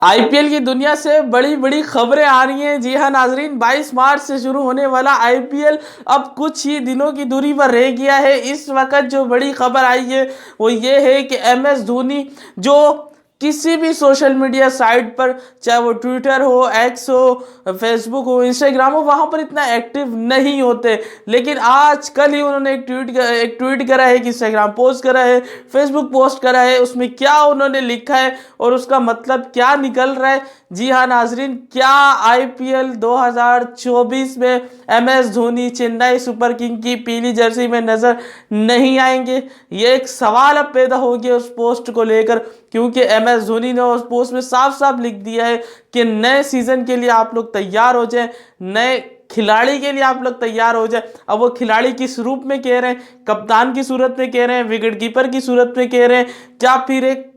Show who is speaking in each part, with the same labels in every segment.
Speaker 1: IPL की दुनिया से बड़ी बड़ी खबरें आ रही हैं। जी हाँ नाजरीन, 22 मार्च से शुरू होने वाला आईपीएल अब कुछ ही दिनों की दूरी पर रह गया है। इस वक्त जो बड़ी खबर आई है वो ये है कि एमएस धोनी जो किसी भी सोशल मीडिया साइट पर, चाहे वो ट्विटर हो, एक्स हो, फेसबुक हो, इंस्टाग्राम हो, वहां पर इतना एक्टिव नहीं होते। लेकिन आज कल ही उन्होंने एक ट्वीट करा है, कि इंस्टाग्राम पोस्ट करा है, फेसबुक पोस्ट करा है। उसमें क्या उन्होंने लिखा है और उसका मतलब क्या निकल रहा है? जी हाँ नाजरीन, क्या आईपीएल 2024 में MS Dhoni Chennai super king की पीली जर्सी में नजर नहीं आएंगे? ये एक सवाल अब पैदा हो गया उस पोस्ट को लेकर, क्योंकि एमएस धोनी ने उस पोस्ट में साफ साफ लिख दिया है कि नए सीजन के लिए आप लोग तैयार हो जाएं, नए खिलाड़ी के लिए आप लोग तैयार हो जाए। अब वो खिलाड़ी किस रूप में कह रहे हैं? कप्तान की सूरत में कह रहे हैं, विकेट कीपर की सूरत में कह रहे हैं, क्या फिर एक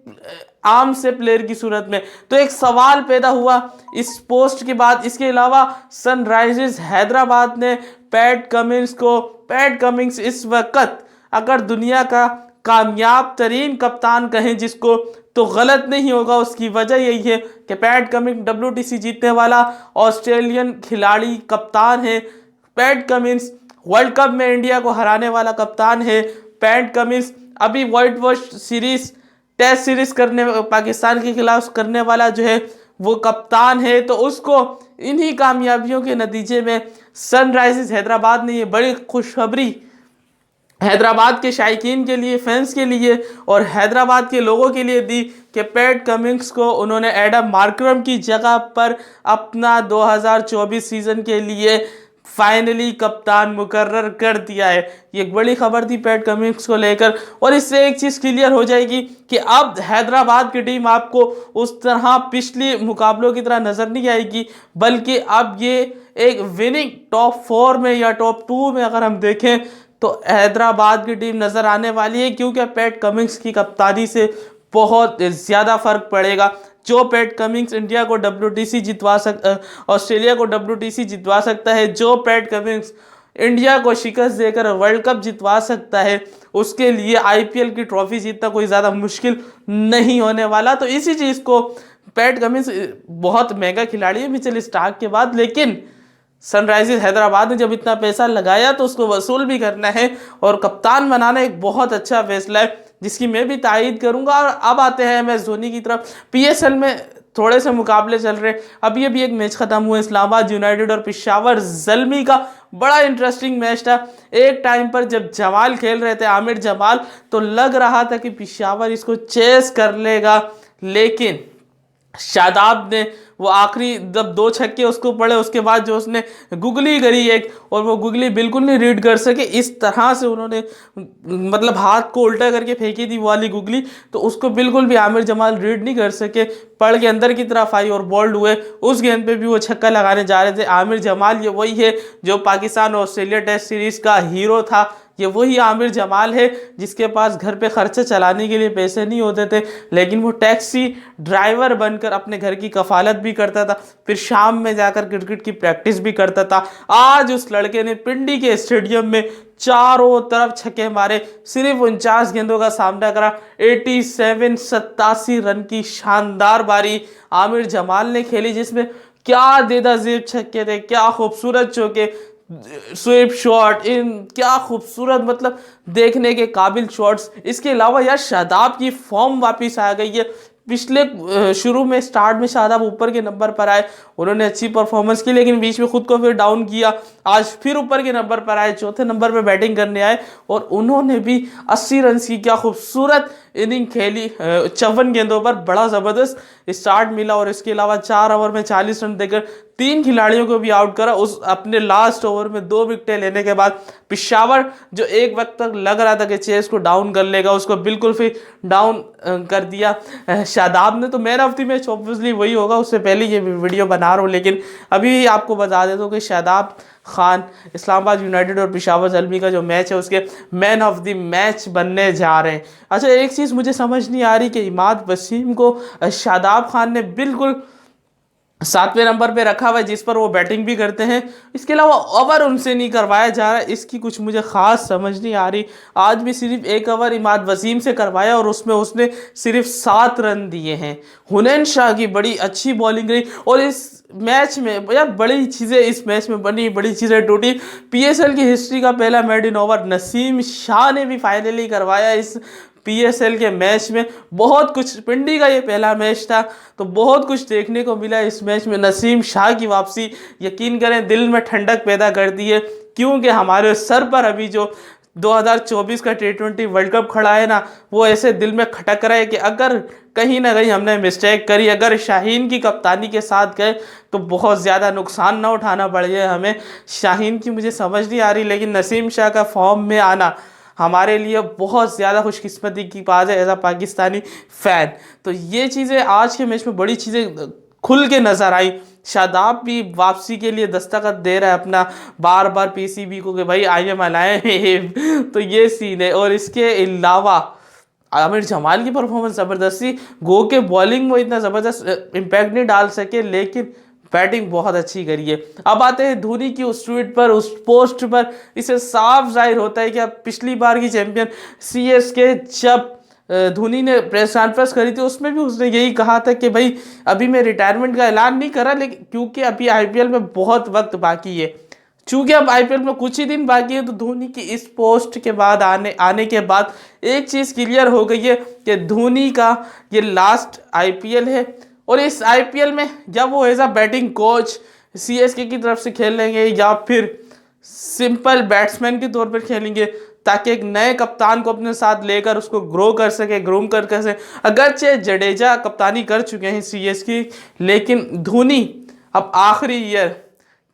Speaker 1: आम से प्लेयर की सूरत में? तो एक सवाल पैदा हुआ इस पोस्ट के बाद। इसके अलावा सनराइजर्स हैदराबाद ने पैट कमिंस इस वक्त अगर दुनिया का कामयाब तरीन कप्तान कहें जिसको, तो गलत नहीं होगा। उसकी वजह यही है कि पैट कमिंस डब्ल्यूटीसी जीतने वाला ऑस्ट्रेलियन खिलाड़ी कप्तान है। पैट कमिंस वर्ल्ड कप में इंडिया को हराने वाला कप्तान है। पैट कमिंस अभी white wash series, test series करने पाकिस्तान के खिलाफ करने वाला जो है वो कप्तान है। तो उसको इन्हीं कामयाबियों के नतीजे में सनराइजर्स हैदराबाद ने ये बड़ी खुशखबरी हैदराबाद के शायकीन के लिए, फैंस के लिए और हैदराबाद के लोगों के लिए दी कि पैट कमिंस को उन्होंने एडम मार्करम की जगह पर अपना 2024 सीजन के लिए फाइनली कप्तान मुकर्रर कर दिया है। ये एक बड़ी खबर थी पैट कमिंस को लेकर। और इससे एक चीज़ क्लियर हो जाएगी कि अब हैदराबाद की टीम आपको उस तरह पिछले मुकाबलों की तरह नज़र नहीं आएगी, बल्कि अब ये एक विनिंग टॉप 4 में या टॉप 2 में अगर हम देखें तो हैदराबाद की टीम नजर आने वाली है, क्योंकि पैट कमिंस की कप्तानी से बहुत ज़्यादा फर्क पड़ेगा। जो पैट कमिंस इंडिया को डब्ल्यूटीसी जितवा ऑस्ट्रेलिया को डब्ल्यूटीसी जितवा सकता है, जो पैट कमिंस इंडिया को शिकस्त देकर वर्ल्ड कप जितवा सकता है, उसके लिए आईपीएल की ट्रॉफी जीतना कोई ज़्यादा मुश्किल नहीं होने वाला। तो इसी चीज़ को, पैट कमिंस बहुत महंगा खिलाड़ी है मिचेल स्टार्क के बाद, लेकिन सनराइजर्स हैदराबाद ने जब इतना पैसा लगाया तो उसको वसूल भी करना है, और कप्तान बनाना एक बहुत अच्छा फैसला है जिसकी मैं भी तायीद करूंगा। और अब आते हैं एमएस धोनी की तरफ। पीएसएल में थोड़े से मुकाबले चल रहे हैं। अभी अभी एक मैच खत्म हुआ, इस्लामाबाद यूनाइटेड और पेशावर ज़ल्मी का। बड़ा इंटरेस्टिंग मैच था। एक टाइम पर जब जमाल खेल रहे थे, आमिर जमाल, तो लग रहा था कि पेशावर इसको चेस कर लेगा, लेकिन शादाब ने वो आखिरी जब 2 छक्के उसको पड़े, उसके बाद जो उसने गुगली करी एक, और वो गुगली बिल्कुल नहीं रीड कर सके। इस तरह से उन्होंने मतलब हाथ को उल्टा करके फेंकी थी वो वाली गुगली, तो उसको बिल्कुल भी आमिर जमाल रीड नहीं कर सके। पड़ के अंदर की तरफ आई और बोल्ड हुए। उस गेंद पे भी वो छक्का लगाने जा रहे थे। आमिर जमाल ये वही है जो पाकिस्तान ऑस्ट्रेलिया टेस्ट सीरीज का हीरो था। ये वही आमिर जमाल है जिसके पास घर पे खर्चे चलाने के लिए पैसे नहीं होते थे, लेकिन वो टैक्सी ड्राइवर बनकर अपने घर की कफालत भी करता था, फिर शाम में जाकर क्रिकेट की प्रैक्टिस भी करता था। आज उस लड़के ने पिंडी के स्टेडियम में चारों तरफ छक्के मारे, सिर्फ 49 गेंदों का सामना करा। 87 रन की शानदार बारी आमिर जमाल ने खेली, जिसमें क्या देदाजेब छक्के थे, क्या खूबसूरत चौके, स्वीप शॉट, इन क्या खूबसूरत, मतलब देखने के काबिल शॉट्स। इसके अलावा यार शादाब की फॉर्म वापस आ गई है। पिछले शुरू में स्टार्ट में शादाब ऊपर के नंबर पर आए, उन्होंने अच्छी परफॉर्मेंस की, लेकिन बीच में खुद को फिर डाउन किया। आज फिर ऊपर के नंबर पर आए, चौथे नंबर पर बैटिंग करने आए, और उन्होंने भी 80 रन की क्या खूबसूरत इनिंग खेली। 54 गेंदों पर बड़ा ज़बरदस्त स्टार्ट मिला, और इसके अलावा 4 ओवर में 40 रन देकर 3 खिलाड़ियों को भी आउट करा। उस अपने लास्ट ओवर में 2 विकेटें लेने के बाद पेशावर जो एक वक्त तक लग रहा था कि चेस को डाउन कर लेगा, उसको बिल्कुल फिर डाउन कर दिया शादाब ने। तो man of the match obviously वही होगा, उससे पहले ये वीडियो बना रहा हूँ, लेकिन अभी आपको बता देता हूँ कि शादाब खान इस्लामाबाद यूनाइटेड और पेशावर ज़ल्मी का जो मैच है उसके मैन ऑफ द मैच बनने जा रहे हैं। अच्छा, एक चीज़ मुझे समझ नहीं आ रही कि इमाद वसीम को शादाब खान ने बिल्कुल 7वें नंबर पे रखा हुआ है, जिस पर वो बैटिंग भी करते हैं। इसके अलावा ओवर उनसे नहीं करवाया जा रहा है, इसकी कुछ मुझे खास समझ नहीं आ रही। आज भी सिर्फ एक ओवर इमाद वसीम से करवाया और उसमें उसने सिर्फ 7 रन दिए हैं। हुनैन शाह की बड़ी अच्छी बॉलिंग रही और इस मैच में यार बड़ी चीज़ें इस मैच में बनी, बड़ी चीज़ें टूटी। पीएसएल की हिस्ट्री का पहला मेडन ओवर नसीम शाह ने भी फाइनली करवाया इस पीएसएल के मैच में। बहुत कुछ, पिंडी का ये पहला मैच था तो बहुत कुछ देखने को मिला इस मैच में। नसीम शाह की वापसी यकीन करें दिल में ठंडक पैदा कर दी है, क्योंकि हमारे सर पर अभी जो 2024 का T20 वर्ल्ड कप खड़ा है ना, वो ऐसे दिल में खटक रहा है कि अगर कहीं ना कहीं हमने मिस्टेक करी, अगर शाहीन की कप्तानी के साथ गए तो बहुत ज़्यादा नुकसान ना उठाना पड़ जाए हमें। शाहीन की मुझे समझ नहीं आ रही, लेकिन नसीम शाह का फॉर्म में आना हमारे लिए बहुत ज़्यादा खुशकिस्मती की बात है एज अ पाकिस्तानी फ़ैन। तो ये चीज़ें आज के मैच में बड़ी चीज़ें खुल के नज़र आई। शादाब भी वापसी के लिए दस्तखत दे रहा है अपना बार बार पीसीबी को कि भाई आई एम अलाइव तो ये सीन है। और इसके अलावा आमिर जमाल की परफॉर्मेंस ज़बरदस्ती, गो के बॉलिंग में इतना ज़बरदस्त इम्पैक्ट नहीं डाल सके, लेकिन बैटिंग बहुत अच्छी करी है। अब आते हैं धोनी की उस ट्वीट पर, उस पोस्ट पर। इसे साफ जाहिर होता है कि अब पिछली बार की चैंपियन सीएसके जब धोनी ने प्रेस कॉन्फ्रेंस करी थी, उसमें भी उसने यही कहा था कि भाई अभी मैं रिटायरमेंट का ऐलान नहीं करा, लेकिन क्योंकि अभी आईपीएल में बहुत वक्त बाकी है। चूंकि अब आईपीएल में कुछ ही दिन बाकी है, तो धोनी की इस पोस्ट के बाद आने के बाद एक चीज़ क्लियर हो गई है कि धोनी का ये लास्ट आईपीएल है। और इस आईपीएल में जब वो as a batting coach CSK की तरफ से खेलेंगे या फिर सिंपल बैट्समैन के तौर पर खेलेंगे, ताकि एक नए कप्तान को अपने साथ लेकर उसको ग्रो कर सके, ग्रूम कर सके। अगरचे जडेजा कप्तानी कर चुके हैं सीएसके, लेकिन धोनी अब आखिरी ईयर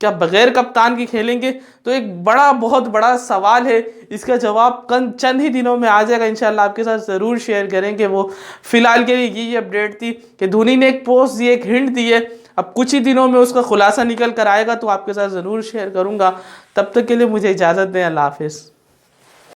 Speaker 1: क्या बगैर कप्तान के खेलेंगे? तो एक बहुत बड़ा सवाल है। इसका जवाब चंद ही दिनों में आ जाएगा, इंशाल्लाह आपके साथ ज़रूर शेयर करेंगे वो। फिलहाल के लिए यही अपडेट थी कि धोनी ने एक पोस्ट दी, एक हिंट दी है। अब कुछ ही दिनों में उसका खुलासा निकल कर आएगा तो आपके साथ ज़रूर शेयर करूँगा। तब तक के लिए मुझे इजाज़त दें, अल्लाह हाफिज़।